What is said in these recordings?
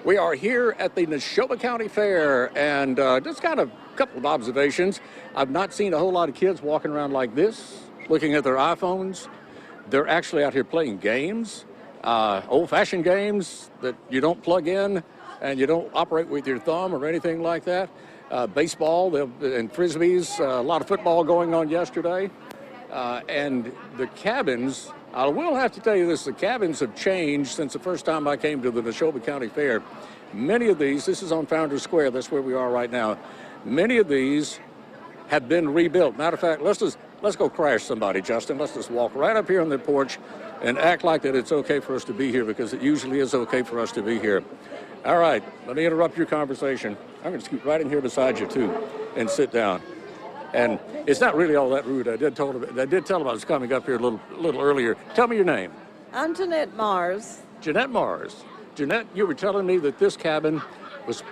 We are here at the Neshoba County Fair, and just got a couple of observations. I've not seen a whole lot of kids walking around like this, looking at their iPhones. They're actually out here playing games, old-fashioned games that you don't plug in and you don't operate with your thumb or anything like that. Baseball and frisbees, a lot of football going on yesterday. And the cabins, I will have to tell you this, the cabins have changed since the first time I came to the Neshoba County Fair. Many of these, this is on Founders Square, that's where we are right now. Many of these have been rebuilt. Matter of fact, let's go crash somebody, Justin. Let's just walk right up here on the porch and act like that it's okay for us to be here, because it usually is okay for us to be here. All right, let me interrupt your conversation. I'm going to scoot right in here beside you, too, and sit down. And it's not really all that rude. I did tell him I was coming up here a little earlier. Tell me your name. I'm Jeanette Mars. Jeanette Mars. Jeanette, you were telling me that this cabin was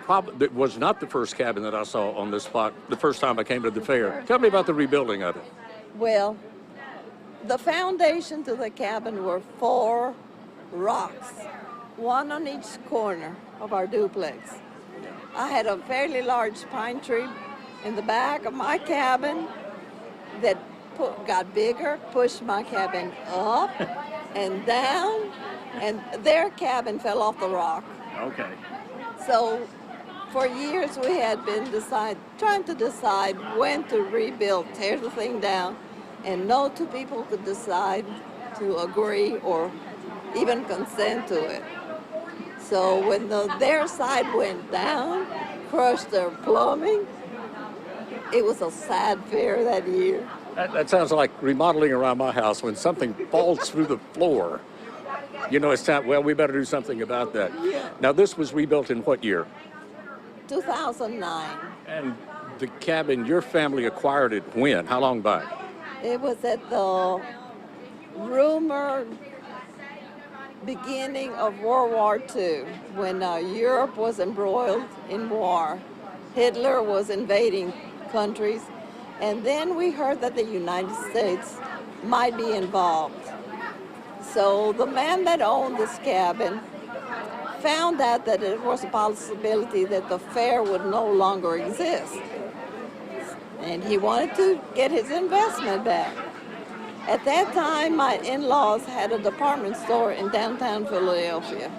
not the first cabin that I saw on this spot the first time I came to the fair. Tell me about the rebuilding of it. Well, the foundation to the cabin were 4 rocks, one on each corner of our duplex. I had a fairly large pine tree in the back of my cabin that got bigger, pushed my cabin up and down, and their cabin fell off the rock. Okay. So for years we had been trying to decide when to rebuild, tear the thing down, and no two people could decide to agree or even consent to it. So when their side went down, crushed their plumbing, it was a sad fair that year. That sounds like remodeling around my house. When something falls through the floor, you know it's time, well, we better do something about that. Yeah. Now, this was rebuilt in what year? 2009. And the cabin, your family acquired it when? How long back? It was at the rumored beginning of World War II, when Europe was embroiled in war. Hitler was invading countries, and then we heard that the United States might be involved. So the man that owned this cabin found out that there was a possibility that the fair would no longer exist, and he wanted to get his investment back. At that time, my in-laws had a department store in downtown Philadelphia,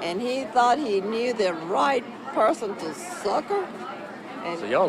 and he thought he knew the right person to sucker. And so y'all